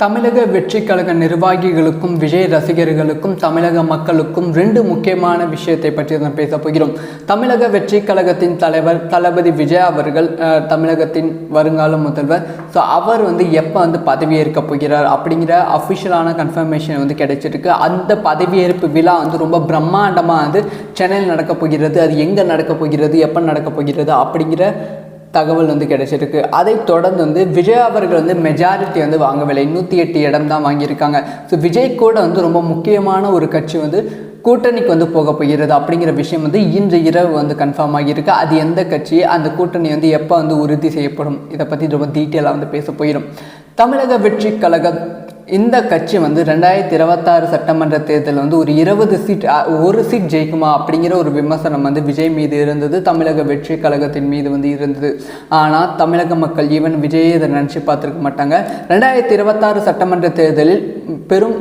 தமிழக வெற்றிக் கழக நிர்வாகிகளுக்கும் விஜய் ரசிகர்களுக்கும் தமிழக மக்களுக்கும் ரெண்டு முக்கியமான விஷயத்தை பற்றி தான் பேச போகிறோம். தமிழக வெற்றிக் கழகத்தின் தலைவர் தளபதி விஜய் அவர்கள் தமிழகத்தின் வருங்கால முதல்வர். ஸோ அவர் எப்போ பதவியேற்க போகிறார் அப்படிங்கிற அஃபிஷியலான கன்ஃபர்மேஷன் கிடைச்சிருக்கு. அந்த பதவியேற்பு விழா ரொம்ப பிரம்மாண்டமாக சென்னையில் நடக்க போகிறது. அது எங்கே நடக்க போகிறது, எப்போ நடக்க போகிறது அப்படிங்கிற தகவல் கிடைச்சிருக்கு. அதை தொடர்ந்து விஜய் அவர்கள் மெஜாரிட்டி வாங்கவில்லை, 108 இடம் தான் வாங்கியிருக்காங்க. ஸோ விஜய் கூட ரொம்ப முக்கியமான ஒரு கட்சி கூட்டணிக்கு போக போகிறது அப்படிங்கிற விஷயம் இன்று இரவு கன்ஃபார்ம் ஆகியிருக்கு. அது எந்த கட்சி, அந்த கூட்டணி எப்போ உறுதி செய்யப்படும், இதை பற்றி ரொம்ப டீட்டெயிலாக பேச போயிடும். தமிழக வெற்றி கழகம் இந்த கட்சி 2026 சட்டமன்ற தேர்தலில் ஒரு 20 சீட், ஒரு சீட் ஜெயிக்குமா அப்படிங்கிற ஒரு விமர்சனம் விஜய் மீது இருந்தது, தமிழக வெற்றி கழகத்தின் மீது இருந்தது. ஆனால் தமிழக மக்கள் ஈவன் விஜயை இதை நினச்சி பார்த்துருக்க மாட்டாங்க. 2026 சட்டமன்ற தேர்தலில் பெரும்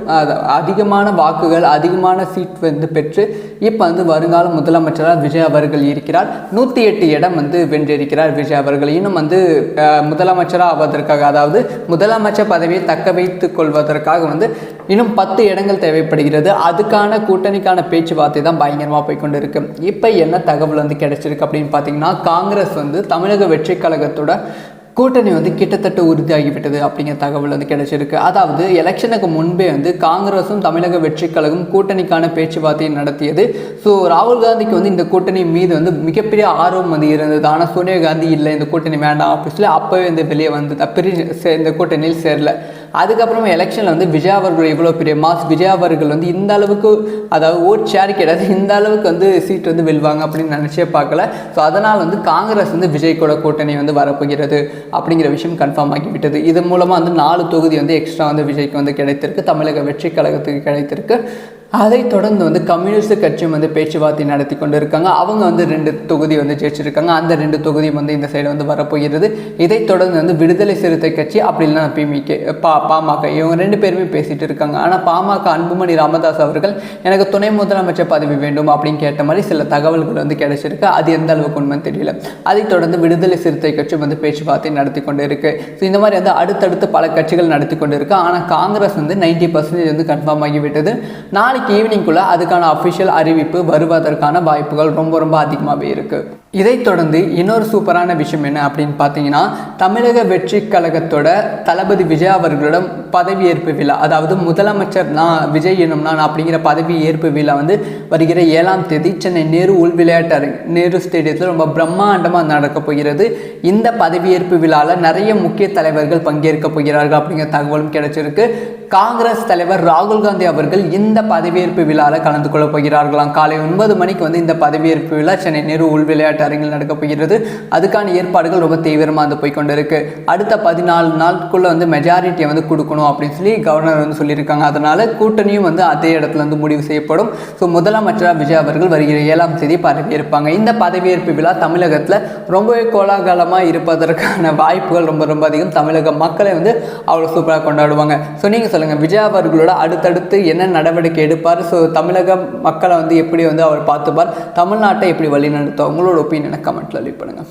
அதிகமான வாக்குகள், அதிகமான சீட் பெற்று இப்போ வருங்கால முதலமைச்சராக விஜய் அவர்கள் இருக்கிறார். 108 இடம் வென்றிருக்கிறார் விஜய் அவர்கள். இன்னும் முதலமைச்சராக ஆவதற்காக, அதாவது முதலமைச்சர் பதவியை தக்க வைத்துக் கொள்வதற்காக இன்னும் 10 இடங்கள் தேவைப்படுகிறது. அதுக்கான கூட்டணிக்கான பேச்சுவார்த்தை தான் பயங்கரமாக போய்கொண்டு இருக்கு. இப்போ என்ன தகவல் கிடைச்சிருக்கு அப்படின்னு பார்த்தீங்கன்னா, காங்கிரஸ் தமிழக வெற்றி கழகத்தோட கூட்டணி கிட்டத்தட்ட உறுதியாகிவிட்டது அப்படிங்கிற தகவல் கிடைச்சிருக்கு. அதாவது எலெக்ஷனுக்கு முன்பே காங்கிரஸும் தமிழக வெற்றி கழகம் கூட்டணிக்கான பேச்சுவார்த்தையை நடத்தியது. ஸோ ராகுல் காந்திக்கு இந்த கூட்டணி மீது மிகப்பெரிய ஆர்வம் இருந்தது. ஆனால் சோனியா காந்தி இல்லை, இந்த கூட்டணி வேண்டாம் அப்படின்னு சொல்லி அப்போவே வெளியே இந்த கூட்டணியில் சேரல. அதுக்கப்புறம் எலெக்ஷனில் விஜய் அவர்கள் இவ்வளோ பெரிய மாஸ், விஜய் அவர்கள் இந்த அளவுக்கு, அதாவது ஓட் ஷேர் கிடையாது, இந்த அளவுக்கு சீட் வெல்வாங்க அப்படின்னு நினச்சே பார்க்கல. ஸோ அதனால் காங்கிரஸ் விஜய் கூட கூட்டணி வரப்போகிறது அப்படிங்கிற விஷயம் கன்ஃபார்ம் ஆகிவிட்டது. இது மூலமாக 4 தொகுதி எக்ஸ்ட்ரா விஜய்க்கு கிடைத்திருக்கு, தமிழக வெற்றி கழகத்துக்கு கிடைத்திருக்கு. அதை தொடர்ந்து கம்யூனிஸ்ட் கட்சியும் பேச்சுவார்த்தை நடத்தி கொண்டு இருக்காங்க. அவங்க 2 தொகுதி ஜெயிச்சிருக்காங்க. அந்த 2 தொகுதியும் இந்த சைடு வரப்போகிறது. இதை தொடர்ந்து விடுதலை சிறுத்தை கட்சி, அப்படி இல்லைன்னா பாமக, இவங்க 2 பேருமே பேசிட்டு இருக்காங்க. ஆனால் பாமக அன்புமணி ராமதாஸ் அவர்கள் எனக்கு துணை முதலமைச்சர் பதவி வேண்டும் அப்படின்னு கேட்ட மாதிரி சில தகவல்கள் கிடைச்சிருக்கு. அது எந்த அளவுக்கு உண்மைன்னு தெரியல. அதை தொடர்ந்து விடுதலை சிறுத்தை கட்சி பேச்சுவார்த்தை நடத்தி கொண்டு இருக்கு. ஸோ இந்த மாதிரி அடுத்தடுத்து பல கட்சிகள் நடத்தி கொண்டு இருக்கு. ஆனால் காங்கிரஸ் 90% கன்ஃபார்ம் ஆகிவிட்டது. நாளைக்கு ஈவினிங்குள்ள அதுக்கான அஃபிஷியல் அறிவிப்பு வருவதற்கான வாய்ப்புகள் ரொம்ப அதிகமாகவே இருக்கு. இதை தொடர்ந்து இன்னொரு சூப்பரான விஷயம் என்ன அப்படின்னு பார்த்தீங்கன்னா, தமிழக வெற்றி கழகத்தோட தளபதி விஜய் அவர்களிடம் பதவியேற்பு விழா, அதாவது முதலமைச்சர் நான் விஜய் எனும் அப்படிங்கிற பதவி ஏற்பு விழா வருகிற 7ஆம் தேதி சென்னை நேரு உள் விளையாட்டு அரங்கு, நேரு ஸ்டேடியத்தில் ரொம்ப பிரம்மாண்டமாக நடக்க போகிறது. இந்த பதவியேற்பு விழாவில் நிறைய முக்கிய தலைவர்கள் பங்கேற்க போகிறார்கள் அப்படிங்கிற தகவலும் கிடைச்சிருக்கு. காங்கிரஸ் தலைவர் ராகுல் காந்தி அவர்கள் இந்த பதவியேற்பு விழாவில் கலந்து கொள்ள போகிறார்களாம். காலை 9 மணிக்கு இந்த பதவியேற்பு விழா சென்னை நேரு உள் விளையாட்டு அரங்கில் நடக்க போகிறது. அதுக்கான ஏற்பாடுகள் ரொம்ப தீவிரமாக போய்கொண்டு இருக்கு. அடுத்த 14 நாளுக்குள்ள மெஜாரிட்டியை கொடுக்கணும் அப்படின்னு சொல்லி கவர்னர் சொல்லியிருக்காங்க. அதனால கூட்டணியும் அதே இடத்துல முடிவு செய்யப்படும். ஸோ முதலமைச்சராக விஜய் அவர்கள் வருகிற 7ஆம் தேதி பதவியேற்பாங்க. இந்த பதவியேற்பு விழா தமிழகத்தில் ரொம்பவே கோலாகலமாக இருப்பதற்கான வாய்ப்புகள் ரொம்ப அதிகம். தமிழக மக்களை அவ்வளோ சூப்பராக கொண்டாடுவாங்க. ஸோ நீங்கள் சொல்லுங்கள், விஜய் அவர்களோட அடுத்தடுத்து என்ன நடவடிக்கை எடுப்பார்? ஸோ தமிழக மக்களை எப்படி அவர் பார்த்துப்பார்? தமிழ்நாட்டை எப்படி வழி நடத்தும்? உங்களோட ஒப்பீனியனை கமெண்ட்ல லீவ் பண்ணுங்கள்.